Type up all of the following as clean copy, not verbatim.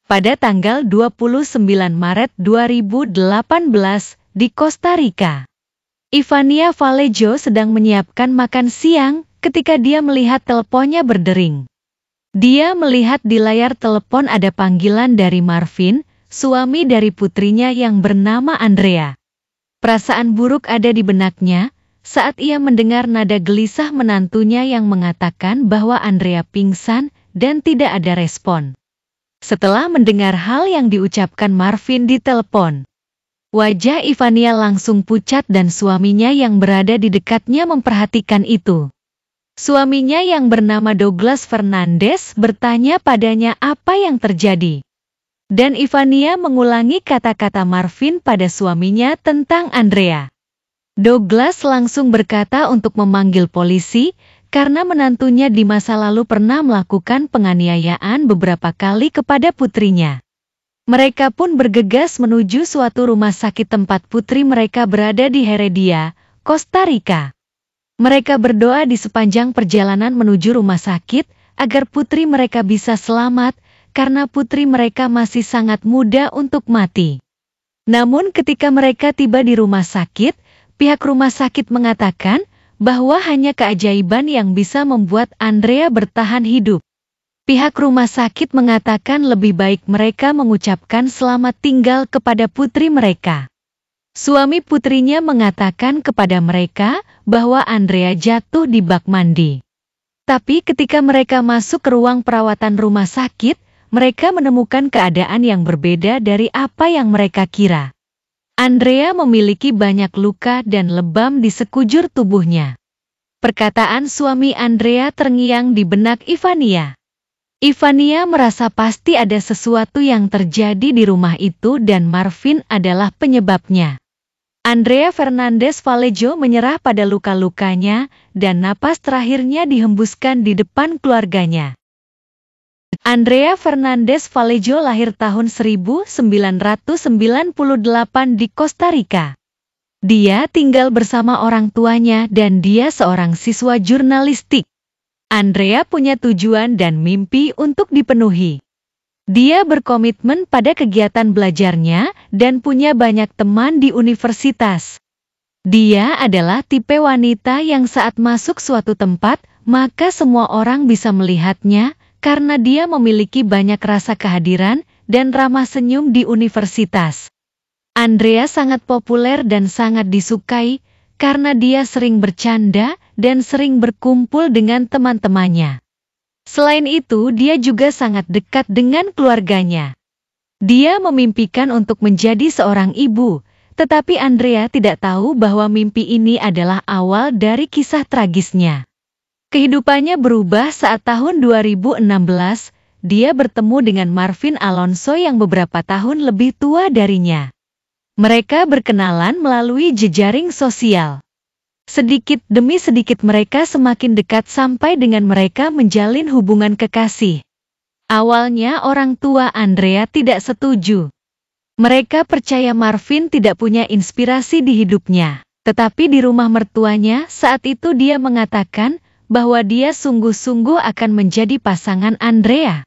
pada tanggal 29 Maret 2018 di Costa Rica. Ivania Vallejo sedang menyiapkan makan siang ketika dia melihat teleponnya berdering. Dia melihat di layar telepon ada panggilan dari Marvin, suami dari putrinya yang bernama Andrea. Perasaan buruk ada di benaknya saat ia mendengar nada gelisah menantunya yang mengatakan bahwa Andrea pingsan dan tidak ada respon. Setelah mendengar hal yang diucapkan Marvin di telepon, wajah Ivania langsung pucat dan suaminya yang berada di dekatnya memperhatikan itu. Suaminya yang bernama Douglas Fernandez bertanya padanya apa yang terjadi. Dan Ivania mengulangi kata-kata Marvin pada suaminya tentang Andrea. Douglas langsung berkata untuk memanggil polisi karena menantunya di masa lalu pernah melakukan penganiayaan beberapa kali kepada putrinya. Mereka pun bergegas menuju suatu rumah sakit tempat putri mereka berada di Heredia, Costa Rica. Mereka berdoa di sepanjang perjalanan menuju rumah sakit agar putri mereka bisa selamat karena putri mereka masih sangat muda untuk mati. Namun ketika mereka tiba di rumah sakit, pihak rumah sakit mengatakan bahwa hanya keajaiban yang bisa membuat Andrea bertahan hidup. Pihak rumah sakit mengatakan lebih baik mereka mengucapkan selamat tinggal kepada putri mereka. Suami putrinya mengatakan kepada mereka bahwa Andrea jatuh di bak mandi. Tapi ketika mereka masuk ke ruang perawatan rumah sakit, mereka menemukan keadaan yang berbeda dari apa yang mereka kira. Andrea memiliki banyak luka dan lebam di sekujur tubuhnya. Perkataan suami Andrea terngiang di benak Ivania. Ivania merasa pasti ada sesuatu yang terjadi di rumah itu dan Marvin adalah penyebabnya. Andrea Fernandez Vallejo menyerah pada luka-lukanya dan napas terakhirnya dihembuskan di depan keluarganya. Andrea Fernandez Vallejo lahir tahun 1998 di Costa Rica. Dia tinggal bersama orang tuanya dan dia seorang siswa jurnalistik. Andrea punya tujuan dan mimpi untuk dipenuhi. Dia berkomitmen pada kegiatan belajarnya dan punya banyak teman di universitas. Dia adalah tipe wanita yang saat masuk suatu tempat, maka semua orang bisa melihatnya, karena dia memiliki banyak rasa kehadiran dan ramah senyum di universitas. Andrea sangat populer dan sangat disukai karena dia sering bercanda dan sering berkumpul dengan teman-temannya. Selain itu, dia juga sangat dekat dengan keluarganya. Dia memimpikan untuk menjadi seorang ibu, tetapi Andrea tidak tahu bahwa mimpi ini adalah awal dari kisah tragisnya. Kehidupannya berubah saat tahun 2016, dia bertemu dengan Marvin Alonso yang beberapa tahun lebih tua darinya. Mereka berkenalan melalui jejaring sosial. Sedikit demi sedikit mereka semakin dekat sampai dengan mereka menjalin hubungan kekasih. Awalnya orang tua Andrea tidak setuju. Mereka percaya Marvin tidak punya inspirasi di hidupnya. Tetapi di rumah mertuanya saat itu dia mengatakan bahwa dia sungguh-sungguh akan menjadi pasangan Andrea.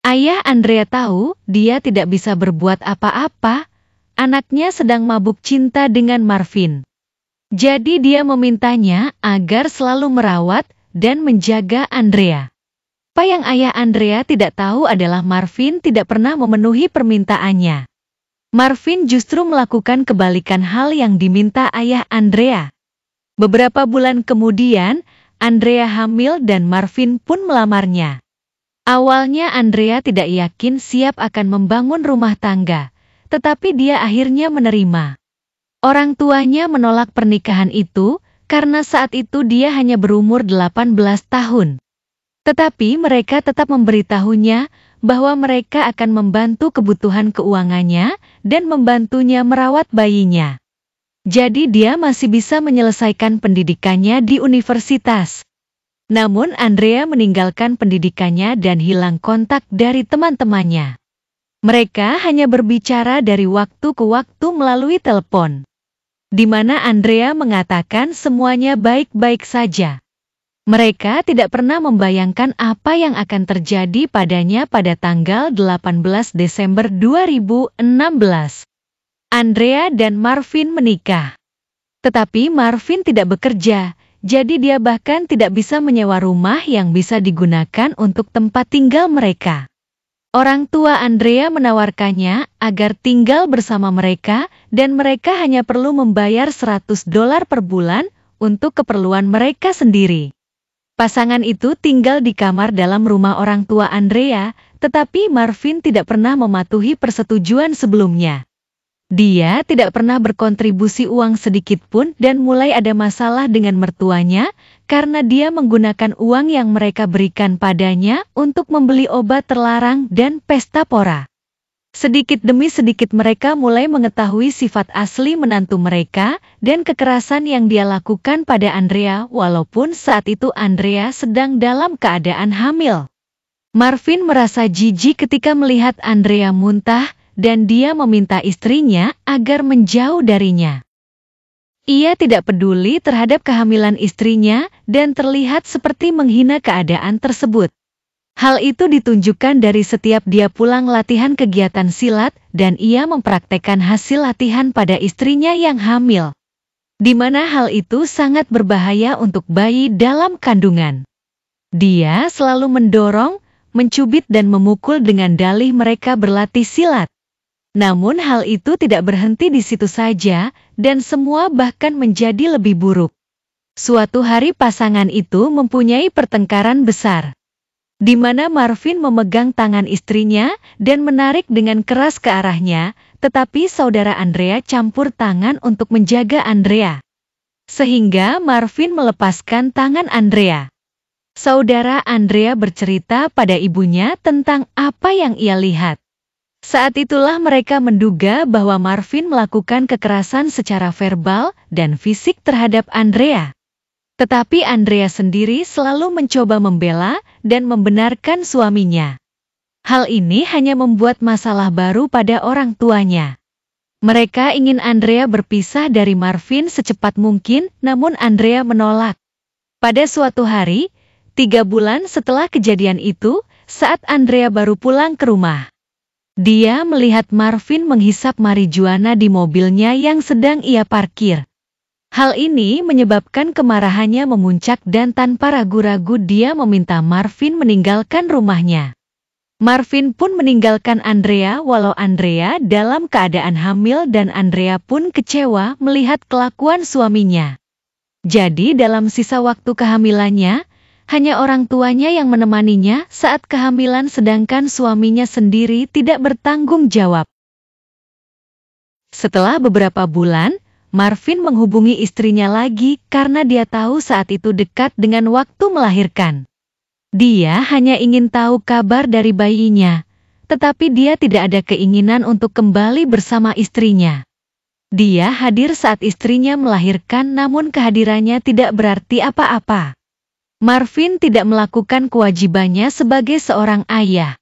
Ayah Andrea tahu dia tidak bisa berbuat apa-apa, anaknya sedang mabuk cinta dengan Marvin. Jadi dia memintanya agar selalu merawat dan menjaga Andrea. Apa yang ayah Andrea tidak tahu adalah Marvin tidak pernah memenuhi permintaannya. Marvin justru melakukan kebalikan hal yang diminta ayah Andrea. Beberapa bulan kemudian, Andrea hamil dan Marvin pun melamarnya. Awalnya Andrea tidak yakin siap akan membangun rumah tangga, tetapi dia akhirnya menerima. Orang tuanya menolak pernikahan itu karena saat itu dia hanya berumur 18 tahun. Tetapi mereka tetap memberitahunya bahwa mereka akan membantu kebutuhan keuangannya dan membantunya merawat bayinya. Jadi dia masih bisa menyelesaikan pendidikannya di universitas. Namun Andrea meninggalkan pendidikannya dan hilang kontak dari teman-temannya. Mereka hanya berbicara dari waktu ke waktu melalui telepon, di mana Andrea mengatakan semuanya baik-baik saja. Mereka tidak pernah membayangkan apa yang akan terjadi padanya pada tanggal 18 Desember 2016. Andrea dan Marvin menikah. Tetapi Marvin tidak bekerja, jadi dia bahkan tidak bisa menyewa rumah yang bisa digunakan untuk tempat tinggal mereka. Orang tua Andrea menawarkannya agar tinggal bersama mereka dan mereka hanya perlu membayar $100 per bulan untuk keperluan mereka sendiri. Pasangan itu tinggal di kamar dalam rumah orang tua Andrea, tetapi Marvin tidak pernah mematuhi persetujuan sebelumnya. Dia tidak pernah berkontribusi uang sedikit pun dan mulai ada masalah dengan mertuanya karena dia menggunakan uang yang mereka berikan padanya untuk membeli obat terlarang dan pesta pora. Sedikit demi sedikit mereka mulai mengetahui sifat asli menantu mereka dan kekerasan yang dia lakukan pada Andrea walaupun saat itu Andrea sedang dalam keadaan hamil. Marvin merasa jijik ketika melihat Andrea muntah dan dia meminta istrinya agar menjauh darinya. Ia tidak peduli terhadap kehamilan istrinya dan terlihat seperti menghina keadaan tersebut. Hal itu ditunjukkan dari setiap dia pulang latihan kegiatan silat dan ia mempraktekkan hasil latihan pada istrinya yang hamil. Di mana hal itu sangat berbahaya untuk bayi dalam kandungan. Dia selalu mendorong, mencubit dan memukul dengan dalih mereka berlatih silat. Namun hal itu tidak berhenti di situ saja dan semua bahkan menjadi lebih buruk. Suatu hari pasangan itu mempunyai pertengkaran besar, di mana Marvin memegang tangan istrinya dan menarik dengan keras ke arahnya, tetapi saudara Andrea campur tangan untuk menjaga Andrea. Sehingga Marvin melepaskan tangan Andrea. Saudara Andrea bercerita pada ibunya tentang apa yang ia lihat. Saat itulah mereka menduga bahwa Marvin melakukan kekerasan secara verbal dan fisik terhadap Andrea. Tetapi Andrea sendiri selalu mencoba membela dan membenarkan suaminya. Hal ini hanya membuat masalah baru pada orang tuanya. Mereka ingin Andrea berpisah dari Marvin secepat mungkin, namun Andrea menolak. Pada suatu hari, 3 bulan setelah kejadian itu, saat Andrea baru pulang ke rumah, dia melihat Marvin menghisap marijuana di mobilnya yang sedang ia parkir. Hal ini menyebabkan kemarahannya memuncak dan tanpa ragu-ragu dia meminta Marvin meninggalkan rumahnya. Marvin pun meninggalkan Andrea walau Andrea dalam keadaan hamil dan Andrea pun kecewa melihat kelakuan suaminya. Jadi dalam sisa waktu kehamilannya, hanya orang tuanya yang menemaninya saat kehamilan sedangkan suaminya sendiri tidak bertanggung jawab. Setelah beberapa bulan, Marvin menghubungi istrinya lagi karena dia tahu saat itu dekat dengan waktu melahirkan. Dia hanya ingin tahu kabar dari bayinya, tetapi dia tidak ada keinginan untuk kembali bersama istrinya. Dia hadir saat istrinya melahirkan namun kehadirannya tidak berarti apa-apa. Marvin tidak melakukan kewajibannya sebagai seorang ayah.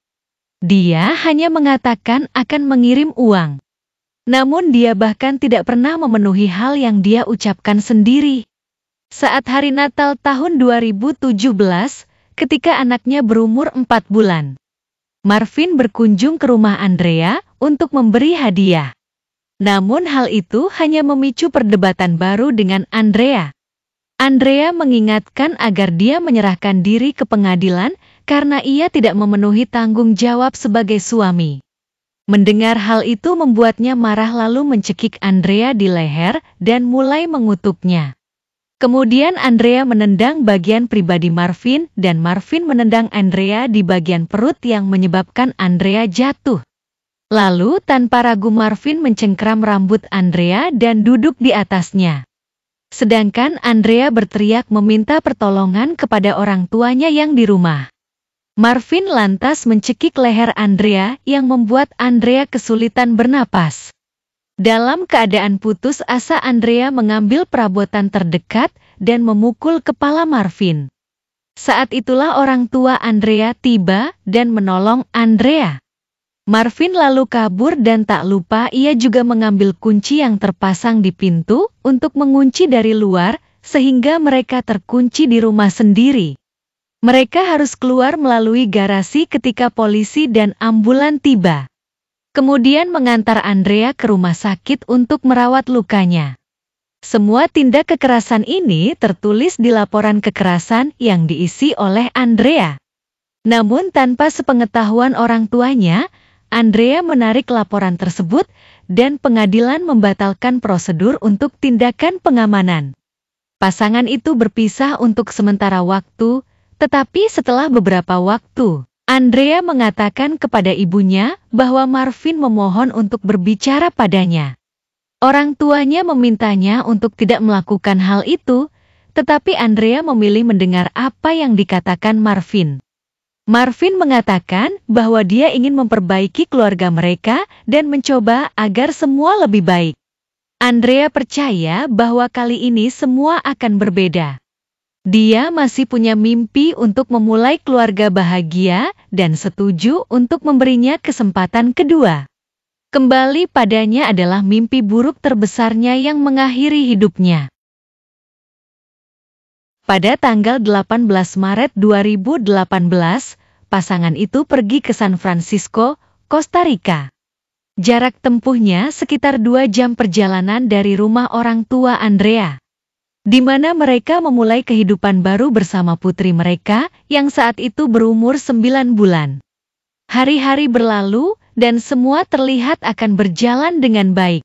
Dia hanya mengatakan akan mengirim uang. Namun dia bahkan tidak pernah memenuhi hal yang dia ucapkan sendiri. Saat hari Natal tahun 2017, ketika anaknya berumur 4 bulan, Marvin berkunjung ke rumah Andrea untuk memberi hadiah. Namun hal itu hanya memicu perdebatan baru dengan Andrea. Andrea mengingatkan agar dia menyerahkan diri ke pengadilan karena ia tidak memenuhi tanggung jawab sebagai suami. Mendengar hal itu membuatnya marah lalu mencekik Andrea di leher dan mulai mengutuknya. Kemudian Andrea menendang bagian pribadi Marvin dan Marvin menendang Andrea di bagian perut yang menyebabkan Andrea jatuh. Lalu tanpa ragu Marvin mencengkram rambut Andrea dan duduk di atasnya. Sedangkan Andrea berteriak meminta pertolongan kepada orang tuanya yang di rumah. Marvin lantas mencekik leher Andrea yang membuat Andrea kesulitan bernapas. Dalam keadaan putus asa Andrea mengambil perabotan terdekat dan memukul kepala Marvin. Saat itulah orang tua Andrea tiba dan menolong Andrea. Marvin lalu kabur dan tak lupa ia juga mengambil kunci yang terpasang di pintu untuk mengunci dari luar sehingga mereka terkunci di rumah sendiri. Mereka harus keluar melalui garasi ketika polisi dan ambulan tiba. Kemudian mengantar Andrea ke rumah sakit untuk merawat lukanya. Semua tindak kekerasan ini tertulis di laporan kekerasan yang diisi oleh Andrea. Namun tanpa sepengetahuan orang tuanya, Andrea menarik laporan tersebut dan pengadilan membatalkan prosedur untuk tindakan pengamanan. Pasangan itu berpisah untuk sementara waktu, tetapi setelah beberapa waktu, Andrea mengatakan kepada ibunya bahwa Marvin memohon untuk berbicara padanya. Orang tuanya memintanya untuk tidak melakukan hal itu, tetapi Andrea memilih mendengar apa yang dikatakan Marvin. Marvin mengatakan bahwa dia ingin memperbaiki keluarga mereka dan mencoba agar semua lebih baik. Andrea percaya bahwa kali ini semua akan berbeda. Dia masih punya mimpi untuk memulai keluarga bahagia dan setuju untuk memberinya kesempatan kedua. Kembali padanya adalah mimpi buruk terbesarnya yang mengakhiri hidupnya. Pada tanggal 18 Maret 2018, pasangan itu pergi ke San Francisco, Costa Rica. Jarak tempuhnya sekitar 2 jam perjalanan dari rumah orang tua Andrea, di mana mereka memulai kehidupan baru bersama putri mereka yang saat itu berumur 9 bulan. Hari-hari berlalu dan semua terlihat akan berjalan dengan baik.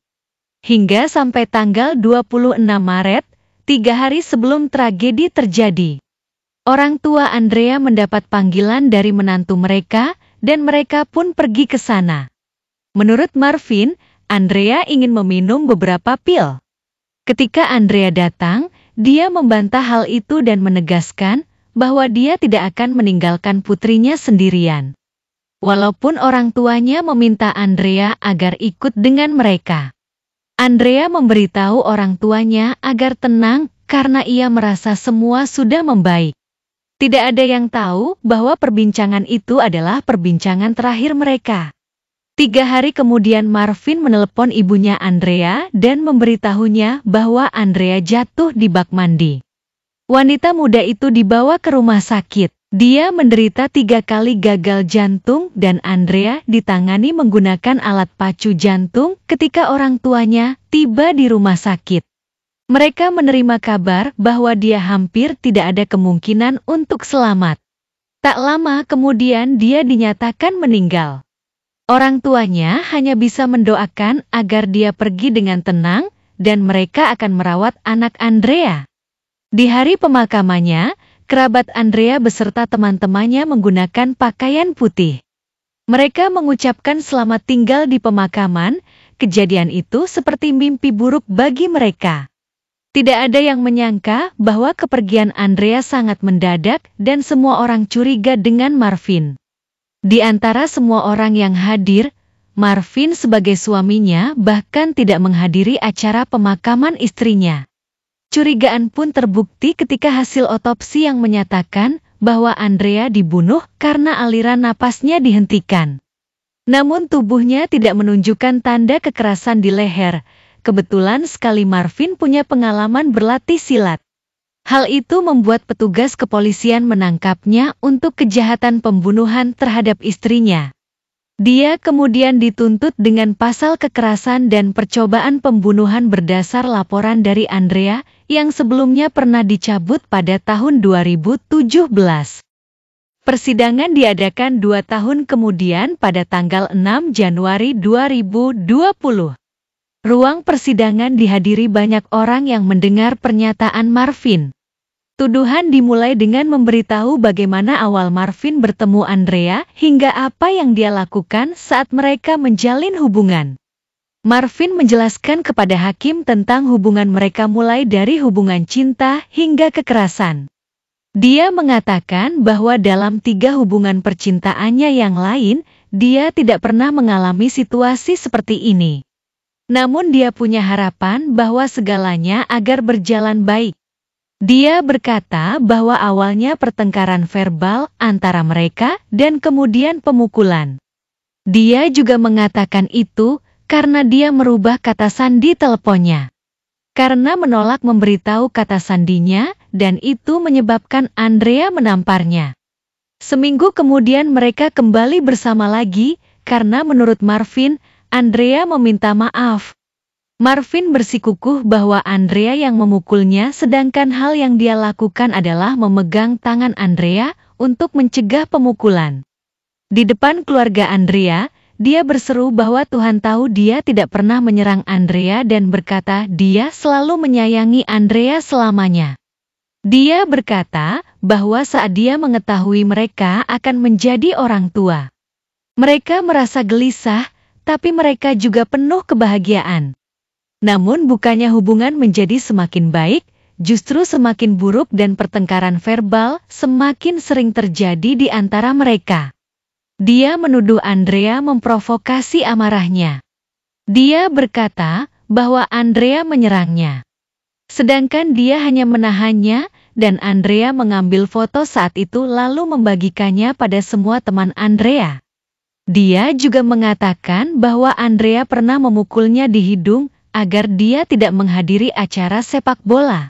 Hingga sampai tanggal 26 Maret, 3 hari sebelum tragedi terjadi. Orang tua Andrea mendapat panggilan dari menantu mereka dan mereka pun pergi ke sana. Menurut Marvin, Andrea ingin meminum beberapa pil. Ketika Andrea datang, dia membantah hal itu dan menegaskan bahwa dia tidak akan meninggalkan putrinya sendirian. Walaupun orang tuanya meminta Andrea agar ikut dengan mereka. Andrea memberitahu orang tuanya agar tenang karena ia merasa semua sudah membaik. Tidak ada yang tahu bahwa perbincangan itu adalah perbincangan terakhir mereka. 3 hari kemudian Marvin menelepon ibunya Andrea dan memberitahunya bahwa Andrea jatuh di bak mandi. Wanita muda itu dibawa ke rumah sakit. Dia menderita 3 kali gagal jantung dan Andrea ditangani menggunakan alat pacu jantung ketika orang tuanya tiba di rumah sakit. Mereka menerima kabar bahwa dia hampir tidak ada kemungkinan untuk selamat. Tak lama kemudian dia dinyatakan meninggal. Orang tuanya hanya bisa mendoakan agar dia pergi dengan tenang dan mereka akan merawat anak Andrea. Di hari pemakamannya, kerabat Andrea beserta teman-temannya menggunakan pakaian putih. Mereka mengucapkan selamat tinggal di pemakaman. Kejadian itu seperti mimpi buruk bagi mereka. Tidak ada yang menyangka bahwa kepergian Andrea sangat mendadak dan semua orang curiga dengan Marvin. Di antara semua orang yang hadir, Marvin sebagai suaminya bahkan tidak menghadiri acara pemakaman istrinya. Curigaan pun terbukti ketika hasil otopsi yang menyatakan bahwa Andrea dibunuh karena aliran napasnya dihentikan. Namun tubuhnya tidak menunjukkan tanda kekerasan di leher. Kebetulan sekali Marvin punya pengalaman berlatih silat. Hal itu membuat petugas kepolisian menangkapnya untuk kejahatan pembunuhan terhadap istrinya. Dia kemudian dituntut dengan pasal kekerasan dan percobaan pembunuhan berdasar laporan dari Andrea yang sebelumnya pernah dicabut pada tahun 2017. Persidangan diadakan 2 tahun kemudian pada tanggal 6 Januari 2020. Ruang persidangan dihadiri banyak orang yang mendengar pernyataan Marvin. Tuduhan dimulai dengan memberitahu bagaimana awal Marvin bertemu Andrea hingga apa yang dia lakukan saat mereka menjalin hubungan. Marvin menjelaskan kepada hakim tentang hubungan mereka mulai dari hubungan cinta hingga kekerasan. Dia mengatakan bahwa dalam 3 hubungan percintaannya yang lain, dia tidak pernah mengalami situasi seperti ini. Namun dia punya harapan bahwa segalanya agar berjalan baik. Dia berkata bahwa awalnya pertengkaran verbal antara mereka dan kemudian pemukulan. Dia juga mengatakan itu karena dia merubah kata sandi teleponnya. karena menolak memberitahu kata sandinya, dan itu menyebabkan Andrea menamparnya. Seminggu kemudian mereka kembali bersama lagi, karena menurut Marvin, Andrea meminta maaf. Marvin bersikukuh bahwa Andrea yang memukulnya, sedangkan hal yang dia lakukan adalah memegang tangan Andrea untuk mencegah pemukulan. Di depan keluarga Andrea, dia berseru bahwa Tuhan tahu dia tidak pernah menyerang Andrea dan berkata dia selalu menyayangi Andrea selamanya. Dia berkata bahwa saat dia mengetahui mereka akan menjadi orang tua, mereka merasa gelisah, tapi mereka juga penuh kebahagiaan. Namun bukannya hubungan menjadi semakin baik, justru semakin buruk dan pertengkaran verbal semakin sering terjadi di antara mereka. Dia menuduh Andrea memprovokasi amarahnya. Dia berkata bahwa Andrea menyerangnya. Sedangkan dia hanya menahannya, dan Andrea mengambil foto saat itu lalu membagikannya pada semua teman Andrea. Dia juga mengatakan bahwa Andrea pernah memukulnya di hidung, agar dia tidak menghadiri acara sepak bola.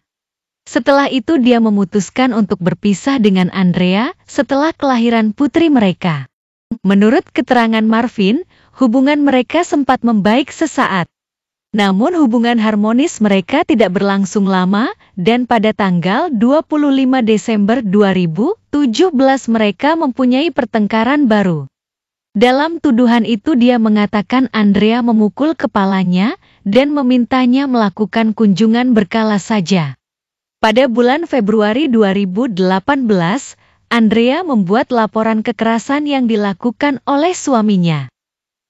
Setelah itu dia memutuskan untuk berpisah dengan Andrea setelah kelahiran putri mereka. Menurut keterangan Marvin, hubungan mereka sempat membaik sesaat. Namun hubungan harmonis mereka tidak berlangsung lama, dan pada tanggal 25 Desember 2017 mereka mempunyai pertengkaran baru. Dalam tuduhan itu dia mengatakan Andrea memukul kepalanya, dan memintanya melakukan kunjungan berkala saja. Pada bulan Februari 2018, Andrea membuat laporan kekerasan yang dilakukan oleh suaminya.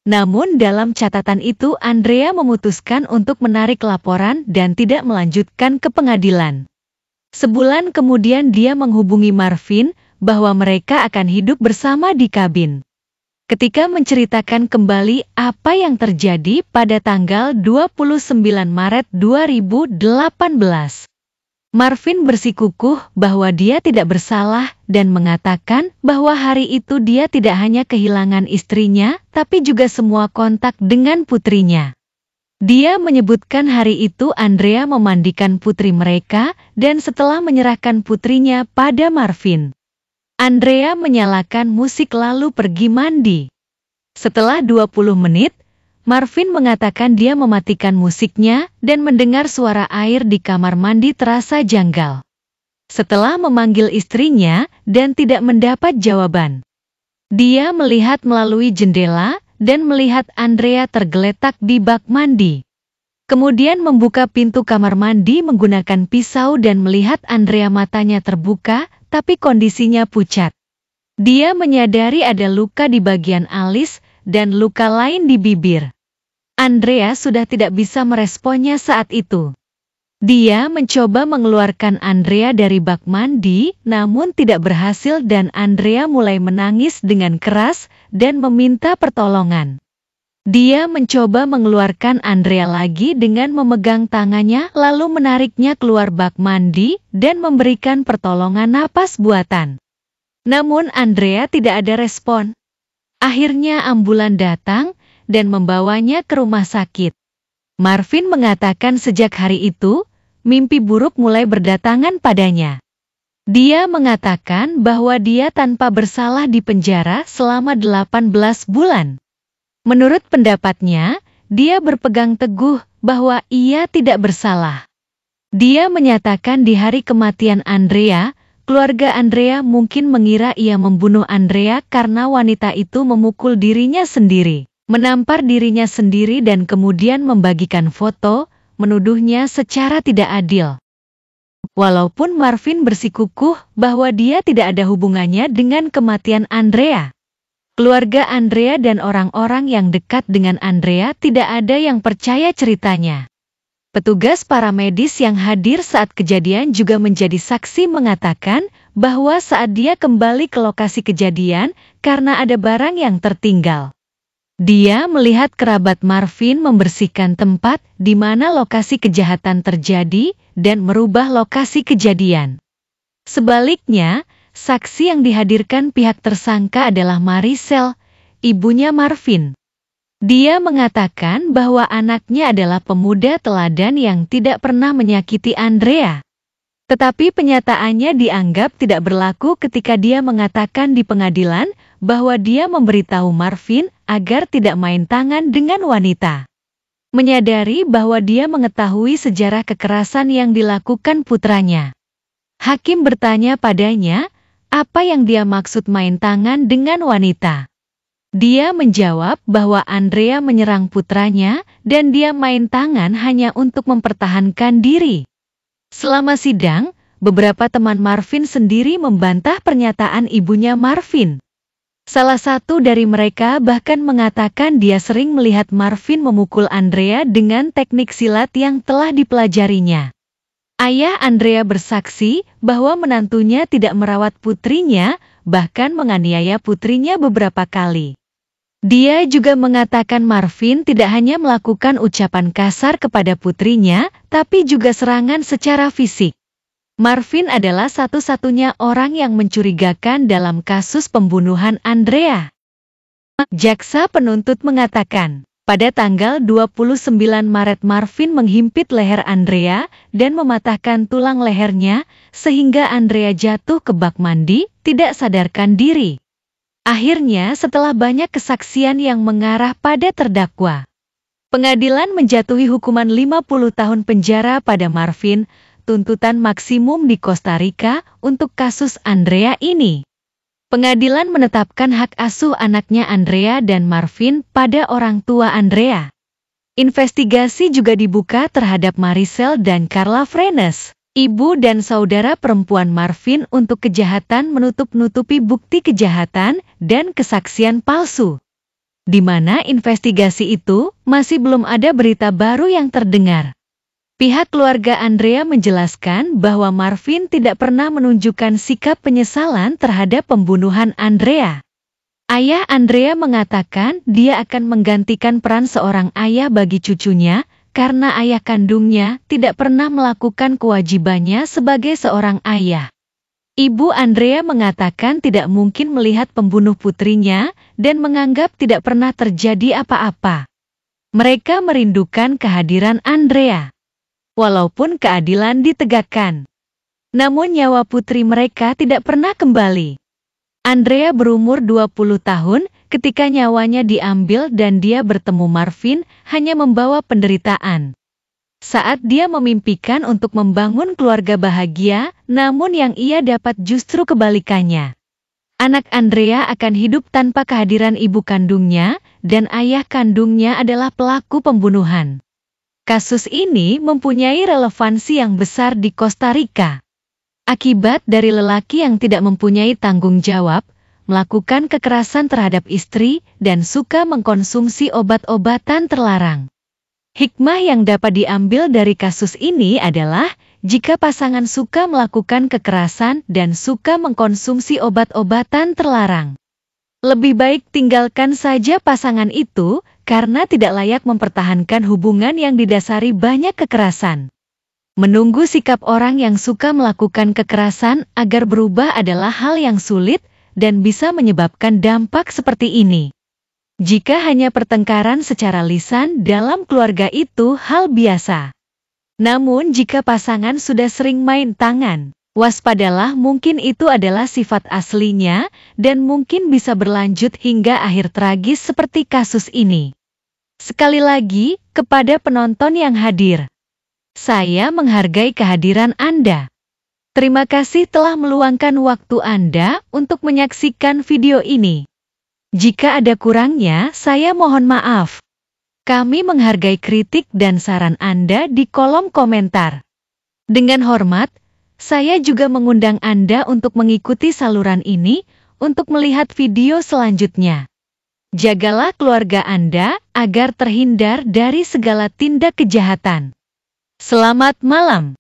Namun dalam catatan itu Andrea memutuskan untuk menarik laporan dan tidak melanjutkan ke pengadilan. Sebulan kemudian dia menghubungi Marvin bahwa mereka akan hidup bersama di kabin. Ketika menceritakan kembali apa yang terjadi pada tanggal 29 Maret 2018. Marvin bersikukuh bahwa dia tidak bersalah dan mengatakan bahwa hari itu dia tidak hanya kehilangan istrinya, tapi juga semua kontak dengan putrinya. Dia menyebutkan hari itu Andrea memandikan putri mereka, dan setelah menyerahkan putrinya pada Marvin, Andrea menyalakan musik lalu pergi mandi. Setelah 20 menit, Marvin mengatakan dia mematikan musiknya dan mendengar suara air di kamar mandi terasa janggal. Setelah memanggil istrinya dan tidak mendapat jawaban, dia melihat melalui jendela dan melihat Andrea tergeletak di bak mandi. Kemudian membuka pintu kamar mandi menggunakan pisau dan melihat Andrea matanya terbuka, tapi kondisinya pucat. Dia menyadari ada luka di bagian alis dan luka lain di bibir. Andrea sudah tidak bisa meresponnya saat itu. Dia mencoba mengeluarkan Andrea dari bak mandi, namun tidak berhasil dan Andrea mulai menangis dengan keras dan meminta pertolongan. Dia mencoba mengeluarkan Andrea lagi dengan memegang tangannya lalu menariknya keluar bak mandi dan memberikan pertolongan napas buatan. Namun Andrea tidak ada respon. Akhirnya ambulan datang dan membawanya ke rumah sakit. Marvin mengatakan sejak hari itu, mimpi buruk mulai berdatangan padanya. Dia mengatakan bahwa dia tanpa bersalah di penjara selama 18 bulan. Menurut pendapatnya, dia berpegang teguh bahwa ia tidak bersalah. Dia menyatakan di hari kematian Andrea, keluarga Andrea mungkin mengira ia membunuh Andrea karena wanita itu memukul dirinya sendiri, menampar dirinya sendiri dan kemudian membagikan foto, menuduhnya secara tidak adil. Walaupun Marvin bersikukuh bahwa dia tidak ada hubungannya dengan kematian Andrea, keluarga Andrea dan orang-orang yang dekat dengan Andrea tidak ada yang percaya ceritanya. Petugas paramedis yang hadir saat kejadian juga menjadi saksi mengatakan bahwa saat dia kembali ke lokasi kejadian karena ada barang yang tertinggal. Dia melihat kerabat Marvin membersihkan tempat di mana lokasi kejahatan terjadi dan merubah lokasi kejadian. Sebaliknya, saksi yang dihadirkan pihak tersangka adalah Maricel, ibunya Marvin. Dia mengatakan bahwa anaknya adalah pemuda teladan yang tidak pernah menyakiti Andrea. Tetapi penyataannya dianggap tidak berlaku ketika dia mengatakan di pengadilan bahwa dia memberitahu Marvin agar tidak main tangan dengan wanita. Menyadari bahwa dia mengetahui sejarah kekerasan yang dilakukan putranya. Hakim bertanya padanya, apa yang dia maksud main tangan dengan wanita. Dia menjawab bahwa Andrea menyerang putranya dan dia main tangan hanya untuk mempertahankan diri. Selama sidang, beberapa teman Marvin sendiri membantah pernyataan ibunya Marvin. Salah satu dari mereka bahkan mengatakan dia sering melihat Marvin memukul Andrea dengan teknik silat yang telah dipelajarinya. Ayah Andrea bersaksi bahwa menantunya tidak merawat putrinya, bahkan menganiaya putrinya beberapa kali. Dia juga mengatakan Marvin tidak hanya melakukan ucapan kasar kepada putrinya, tapi juga serangan secara fisik. Marvin adalah satu-satunya orang yang mencurigakan dalam kasus pembunuhan Andrea. Jaksa penuntut mengatakan, pada tanggal 29 Maret Marvin menghimpit leher Andrea dan mematahkan tulang lehernya, sehingga Andrea jatuh ke bak mandi, tidak sadarkan diri. Akhirnya setelah banyak kesaksian yang mengarah pada terdakwa, pengadilan menjatuhi hukuman 50 tahun penjara pada Marvin, tuntutan maksimum di Kosta Rika untuk kasus Andrea ini. Pengadilan menetapkan hak asuh anaknya Andrea dan Marvin pada orang tua Andrea. Investigasi juga dibuka terhadap Maricel dan Carla Frenes, ibu dan saudara perempuan Marvin, untuk kejahatan menutup-nutupi bukti kejahatan dan kesaksian palsu. Di mana investigasi itu masih belum ada berita baru yang terdengar. Pihak keluarga Andrea menjelaskan bahwa Marvin tidak pernah menunjukkan sikap penyesalan terhadap pembunuhan Andrea. Ayah Andrea mengatakan dia akan menggantikan peran seorang ayah bagi cucunya, karena ayah kandungnya tidak pernah melakukan kewajibannya sebagai seorang ayah. Ibu Andrea mengatakan tidak mungkin melihat pembunuh putrinya dan menganggap tidak pernah terjadi apa-apa. Mereka merindukan kehadiran Andrea. Walaupun keadilan ditegakkan, namun nyawa putri mereka tidak pernah kembali. Andrea berumur 20 tahun ketika nyawanya diambil dan dia bertemu Marvin hanya membawa penderitaan. Saat dia memimpikan untuk membangun keluarga bahagia, namun yang ia dapat justru kebalikannya. Anak Andrea akan hidup tanpa kehadiran ibu kandungnya, dan ayah kandungnya adalah pelaku pembunuhan. Kasus ini mempunyai relevansi yang besar di Kosta Rika. Akibat dari lelaki yang tidak mempunyai tanggung jawab, melakukan kekerasan terhadap istri, dan suka mengkonsumsi obat-obatan terlarang. Hikmah yang dapat diambil dari kasus ini adalah, jika pasangan suka melakukan kekerasan dan suka mengkonsumsi obat-obatan terlarang, lebih baik tinggalkan saja pasangan itu, karena tidak layak mempertahankan hubungan yang didasari banyak kekerasan. Menunggu sikap orang yang suka melakukan kekerasan agar berubah adalah hal yang sulit dan bisa menyebabkan dampak seperti ini. Jika hanya pertengkaran secara lisan dalam keluarga itu hal biasa. Namun jika pasangan sudah sering main tangan, waspadalah, mungkin itu adalah sifat aslinya dan mungkin bisa berlanjut hingga akhir tragis seperti kasus ini. Sekali lagi, kepada penonton yang hadir, saya menghargai kehadiran Anda. Terima kasih telah meluangkan waktu Anda untuk menyaksikan video ini. Jika ada kurangnya, saya mohon maaf. Kami menghargai kritik dan saran Anda di kolom komentar. Dengan hormat, saya juga mengundang Anda untuk mengikuti saluran ini untuk melihat video selanjutnya. Jagalah keluarga Anda agar terhindar dari segala tindak kejahatan. Selamat malam.